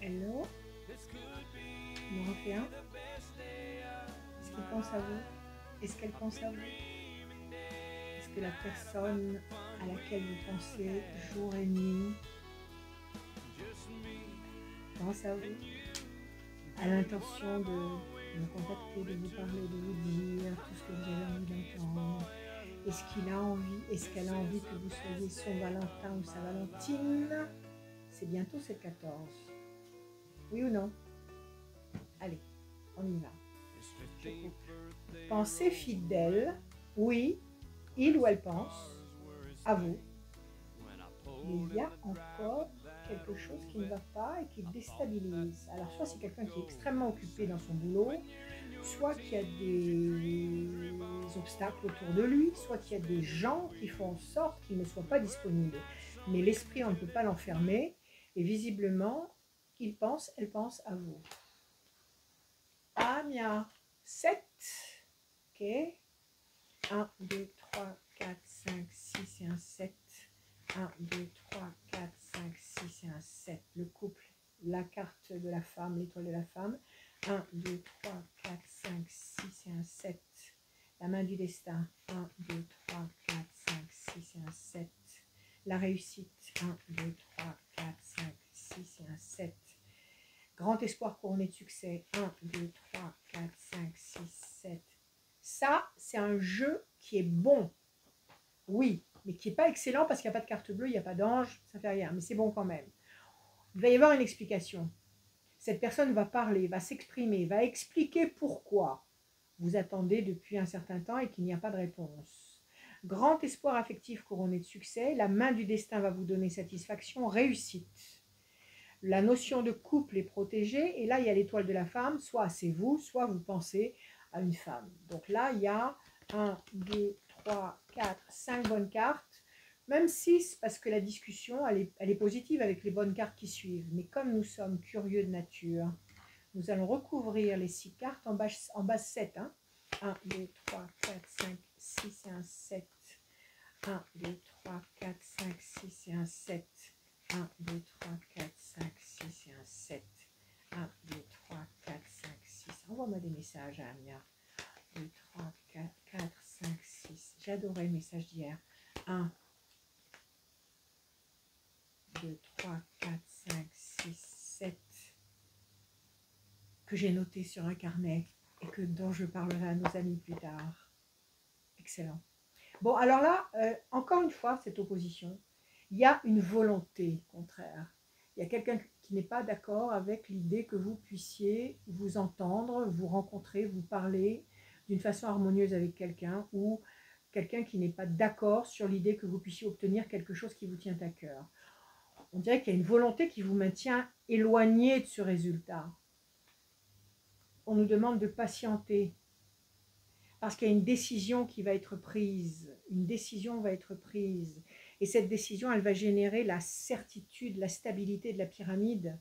Hello. On en refait un. Est-ce qu'il pense à vous? Est-ce qu'elle pense à vous? Est-ce que la personne à laquelle vous pensez jour et nuit pense à vous? A l'intention de vous contacter, de vous parler, de vous dire tout ce que vous avez envie d'entendre? Est-ce qu'il a envie, est-ce qu'elle a envie que vous soyez son Valentin ou sa Valentine? C'est bientôt, c'est le 14. Oui ou non? Allez, on y va. Pensez fidèle, oui, il ou elle pense à vous. Mais il y a encore quelque chose qui ne va pas et qui le déstabilise. Alors soit c'est quelqu'un qui est extrêmement occupé dans son boulot, soit qu'il y a des obstacles autour de lui, soit qu'il y a des gens qui font en sorte qu'il ne soit pas disponible. Mais l'esprit, on ne peut pas l'enfermer et visiblement, il pense, elle pense à vous. Amia, 7. Ok. 1, 2, 3, 4, 5, 6 et un 7. 1, 2, 3, 4, 5, 6 et un 7. Le couple, la carte de la femme, l'étoile de la femme. 1, 2, 3, 4, 5, 6 et un 7. La main du destin. 1, 2, 3, 4, 5, 6 et un 7. La réussite. 1, 2, 3, 4, 5, 6 et un 7. Grand espoir couronné de succès. 1, 2, 3, 4, 5, 6, 7. Ça, c'est un jeu qui est bon. Oui, mais qui n'est pas excellent parce qu'il n'y a pas de carte bleue, il n'y a pas d'ange, ça ne fait rien, mais c'est bon quand même. Il va y avoir une explication. Cette personne va parler, va s'exprimer, va expliquer pourquoi vous attendez depuis un certain temps et qu'il n'y a pas de réponse. Grand espoir affectif couronné de succès, la main du destin va vous donner satisfaction, réussite. La notion de couple est protégée et là il y a l'étoile de la femme, soit c'est vous, soit vous pensez à une femme. Donc là il y a 1, 2, 3, 4, 5 bonnes cartes, même 6 parce que la discussion elle est positive avec les bonnes cartes qui suivent. Mais comme nous sommes curieux de nature, nous allons recouvrir les 6 cartes en base 7. 1, 2, 3, 4, 5, 6 et un 7. 1, 2, 3, 4, 5, 6 et un 7. 1, 2, 3, 4, 5, 6 et un 7. 1, 2, 3, 4, 5, 6. Envoie-moi des messages, Amia. 2, 3, 4, 4, 5, 6. J'ai adoré le message d'hier. 1, 2, 3, 4, 5, 6, 7. Que j'ai noté sur un carnet et dont je parlerai à nos amis plus tard. Excellent. Bon, alors là, encore une fois, cette opposition, il y a une volonté contraire. Il y a quelqu'un qui n'est pas d'accord avec l'idée que vous puissiez vous entendre, vous rencontrer, vous parler d'une façon harmonieuse avec quelqu'un, ou quelqu'un qui n'est pas d'accord sur l'idée que vous puissiez obtenir quelque chose qui vous tient à cœur. On dirait qu'il y a une volonté qui vous maintient éloigné de ce résultat. On nous demande de patienter, parce qu'il y a une décision qui va être prise. Une décision va être prise. Et cette décision, elle va générer la certitude, la stabilité de la pyramide.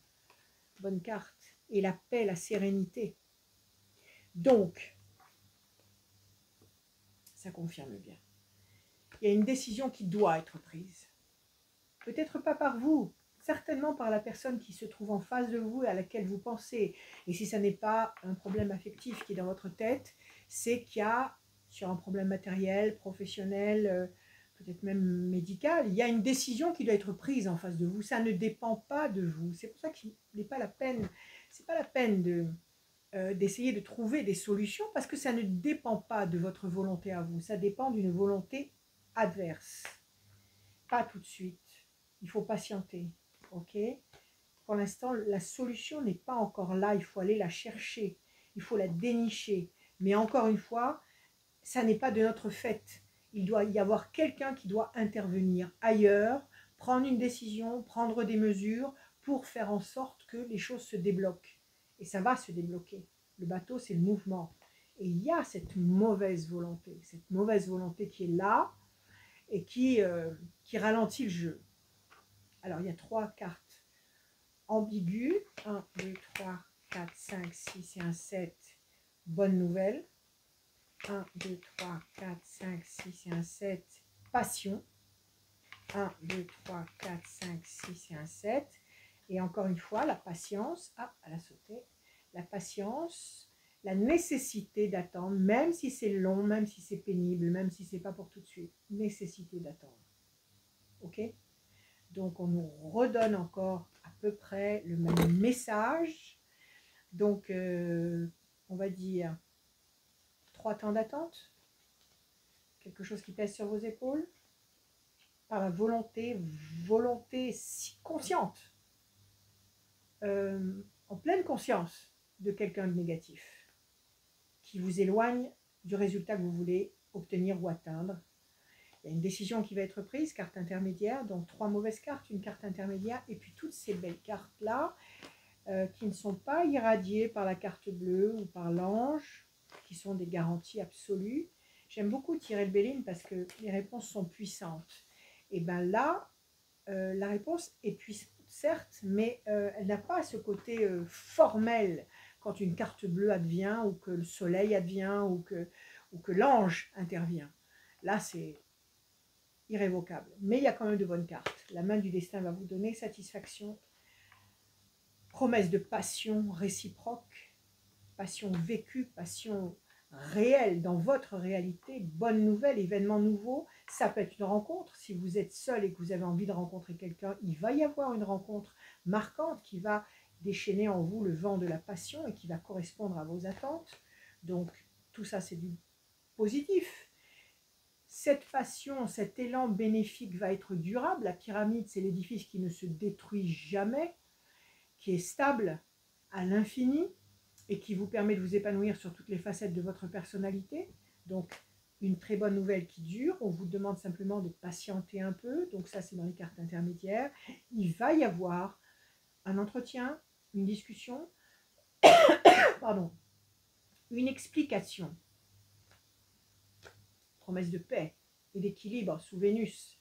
Bonne carte. Et la paix, la sérénité. Donc, ça confirme bien. Il y a une décision qui doit être prise. Peut-être pas par vous, certainement par la personne qui se trouve en face de vous et à laquelle vous pensez. Et si ça n'est pas un problème affectif qui est dans votre tête, c'est qu'il y a, sur un problème matériel, professionnel, peut-être même médical, il y a une décision qui doit être prise en face de vous. Ça ne dépend pas de vous. C'est pour ça qu'il n'est pas la peine, c'est pas la peine d'essayer de trouver des solutions parce que ça ne dépend pas de votre volonté à vous. Ça dépend d'une volonté adverse. Pas tout de suite. Il faut patienter. Ok ? Pour l'instant, la solution n'est pas encore là. Il faut aller la chercher. Il faut la dénicher. Mais encore une fois, ça n'est pas de notre fait. Il doit y avoir quelqu'un qui doit intervenir ailleurs, prendre une décision, prendre des mesures pour faire en sorte que les choses se débloquent. Et ça va se débloquer. Le bateau, c'est le mouvement. Et il y a cette mauvaise volonté qui est là et qui ralentit le jeu. Alors, il y a 3 cartes ambiguës. 1, 2, 3, 4, 5, 6 et un 7. Bonne nouvelle. 1, 2, 3, 4, 5, 6 et un 7. Passion. 1, 2, 3, 4, 5, 6 et un 7. Et encore une fois, la patience, ah, elle a sauté, la patience, la nécessité d'attendre, même si c'est long, même si c'est pénible, même si c'est pas pour tout de suite, nécessité d'attendre. Ok? Donc, on nous redonne encore à peu près le même message. Donc, on va dire 3 temps d'attente, quelque chose qui pèse sur vos épaules, par la volonté si consciente, en pleine conscience de quelqu'un de négatif, qui vous éloigne du résultat que vous voulez obtenir ou atteindre. Il y a une décision qui va être prise, carte intermédiaire, donc 3 mauvaises cartes, une carte intermédiaire, et puis toutes ces belles cartes-là, qui ne sont pas irradiées par la carte bleue ou par l'ange, qui sont des garanties absolues. J'aime beaucoup tirer le Béline parce que les réponses sont puissantes. Et bien là, la réponse est puissante, certes, mais elle n'a pas ce côté formel quand une carte bleue advient, ou que le soleil advient, ou que l'ange intervient. Là, c'est irrévocable. Mais il y a quand même de bonnes cartes. La main du destin va vous donner satisfaction, promesse de passion réciproque, passion vécue, passion réelle dans votre réalité, bonne nouvelle, événement nouveau. Ça peut être une rencontre. Si vous êtes seul et que vous avez envie de rencontrer quelqu'un, il va y avoir une rencontre marquante qui va déchaîner en vous le vent de la passion et qui va correspondre à vos attentes. Donc tout ça, c'est du positif. Cette passion, cet élan bénéfique va être durable. La pyramide, c'est l'édifice qui ne se détruit jamais, qui est stable à l'infini et qui vous permet de vous épanouir sur toutes les facettes de votre personnalité. Donc, une très bonne nouvelle qui dure. On vous demande simplement de patienter un peu. Donc ça, c'est dans les cartes intermédiaires. Il va y avoir un entretien, une discussion, pardon, une explication. Promesse de paix et d'équilibre sous Vénus.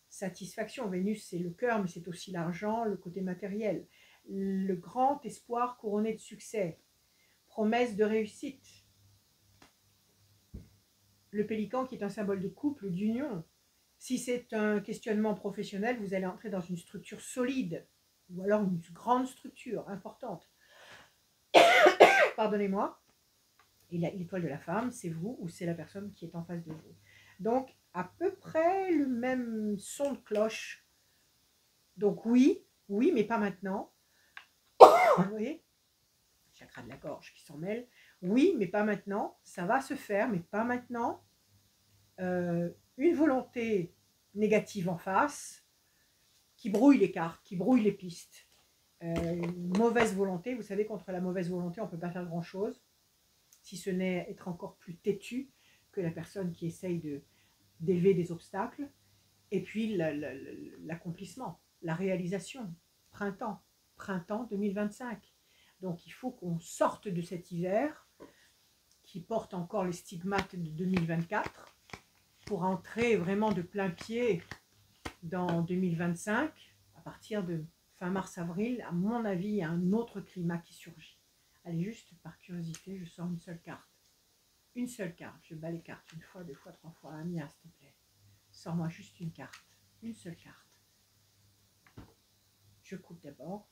Satisfaction, Vénus c'est le cœur, mais c'est aussi l'argent, le côté matériel. Le grand espoir couronné de succès. Promesse de réussite. Le pélican qui est un symbole de couple, d'union. Si c'est un questionnement professionnel, vous allez entrer dans une structure solide, ou alors une grande structure importante. Pardonnez-moi. Et l'étoile de la femme, c'est vous ou c'est la personne qui est en face de vous. Donc, à peu près le même son de cloche. Donc oui, mais pas maintenant. Vous voyez? Chakra de la gorge qui s'en mêle. Oui, mais pas maintenant. Ça va se faire, mais pas maintenant. Une volonté négative en face qui brouille les cartes, qui brouille les pistes. Une mauvaise volonté. Vous savez, contre la mauvaise volonté, on ne peut pas faire grand-chose, si ce n'est être encore plus têtu que la personne qui essaye d'élever des obstacles. Et puis l'accomplissement, la réalisation, printemps 2025. Donc il faut qu'on sorte de cet hiver qui porte encore les stigmates de 2024 pour entrer vraiment de plein pied dans 2025. À partir de fin mars-avril, à mon avis, il y a un autre climat qui surgit. Allez, juste par curiosité, je sors une seule carte. Une seule carte. Je bats les cartes une fois, deux fois, trois fois. Amia, s'il te plaît. Sors-moi juste une carte. Une seule carte. Je coupe d'abord.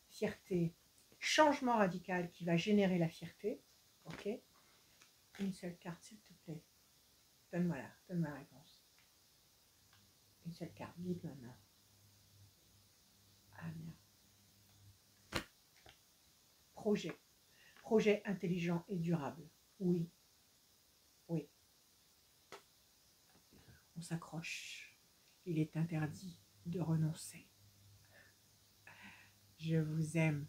Fierté. Changement radical qui va générer la fierté. Ok. Une seule carte, s'il te plaît. Donne-moi la réponse. Une seule carte. Guide ma main. Amia. Projet. Projet intelligent et durable. Oui. Oui. On s'accroche. Il est interdit de renoncer. Je vous aime.